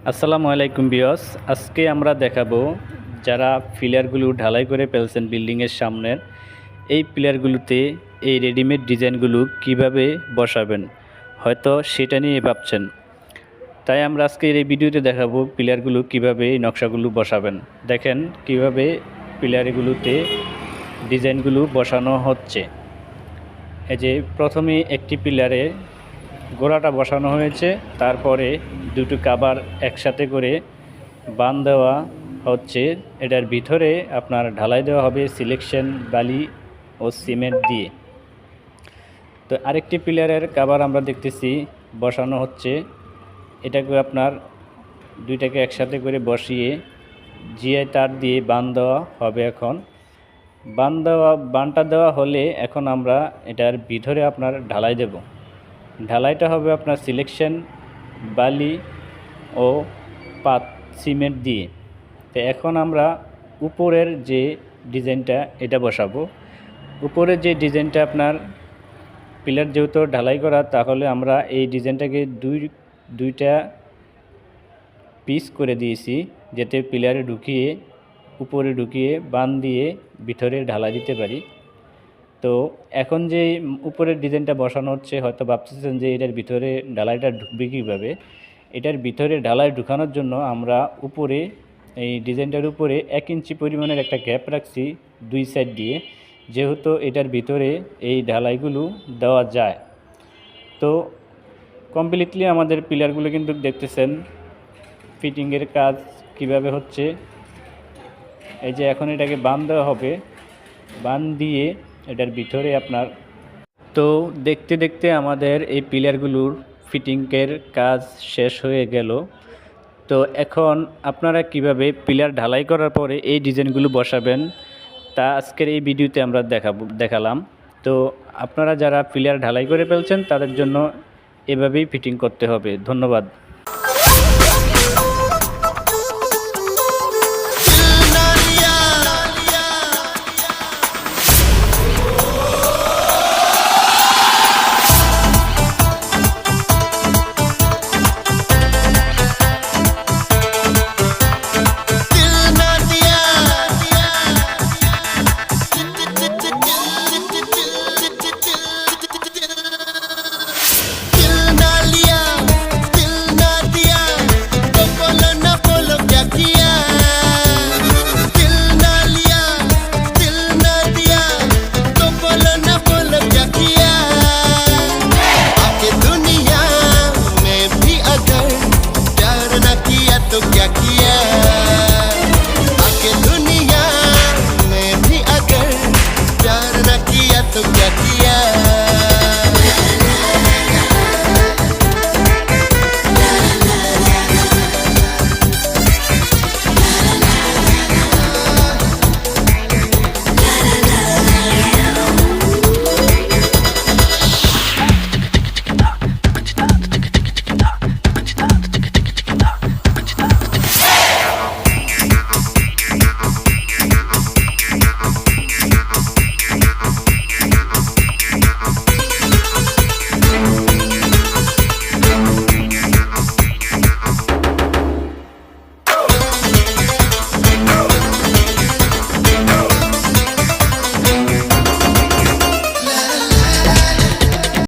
আসসালামু আলাইকুম বিয়স। আজকে আমরা দেখাবো যারা পিলারগুলো ঢালাই করে ফেলছেন বিল্ডিংয়ের সামনের, এই পিলারগুলোতে এই রেডিমেড ডিজাইনগুলো কিভাবে বসাবেন, হয়তো সেটা নিয়ে ভাবছেন। তাই আমরা আজকে এই ভিডিওতে দেখাবো পিলারগুলো কিভাবে এই নকশাগুলো বসাবেন। দেখেন কিভাবে পিলারগুলোতে ডিজাইনগুলো বসানো হচ্ছে। এই যে প্রথমে একটি পিলারে গোড়াটা বসানো হয়েছে, তারপরে দুটো কাবার একসাথে করে বান দেওয়া হচ্ছে। এটার ভিতরে আপনার ঢালাই দেওয়া হবে সিলেকশন বালি ও সিমেন্ট দিয়ে। তো আরেকটি পিলারের কাবার আমরা দেখতেছি বসানো হচ্ছে। এটাকে আপনার দুইটাকে একসাথে করে বসিয়ে জিআই তার দিয়ে বান দেওয়া হবে। এখন বানটা দেওয়া হলে এখন আমরা এটার ভিতরে আপনার ঢালাই দেব। ঢালাইটা হবে আপনার সিলেকশন বালি ও পাত সিমেন্ট দিয়ে। তো এখন আমরা উপরের যে ডিজাইনটা এটা বসাবো। উপরের যে ডিজাইনটা আপনার পিলার যেহেতু ঢালাই করা, তাহলে আমরা এই ডিজাইনটাকে দুইটা পিস করে দিয়েছি, যাতে পিলারে ঢুকিয়ে উপরে ঢুকিয়ে বান দিয়ে ভিতরে ঢালাই দিতে পারি। তো এখন যে উপরের ডিজাইনটা বসানো হচ্ছে, হয়তো ভাবতেছেন যে এটার ভিতরে ঢালাইটা ঢুকবে কীভাবে। এটার ভিতরে ঢালাই ঢুকানোর জন্য আমরা উপরে এই ডিজাইনটার উপরে 1 ইঞ্চি পরিমাণের একটা গ্যাপ রাখছি দুই সাইড দিয়ে, যেহেতু এটার ভিতরে এই ঢালাইগুলো দেওয়া যায়। তো কমপ্লিটলি আমাদের পিলারগুলো কিন্তু দেখতেছেন ফিটিংয়ের কাজ কিভাবে হচ্ছে। এই যে এখন এটাকে বান দেওয়া হবে, বান দিয়ে এটার ভিতরে আপনার। তো দেখতে দেখতে আমাদের এই পিলারগুলোর ফিটিংয়ের কাজ শেষ হয়ে গেল। তো এখন আপনারা কিভাবে পিলার ঢালাই করার পরে এই ডিজাইনগুলো বসাবেন তা আজকের এই ভিডিওতে আমরা দেখালাম। তো আপনারা যারা পিলার ঢালাই করে ফেলছেন তাদের জন্য এভাবেই ফিটিং করতে হবে। ধন্যবাদ। तो क्या किया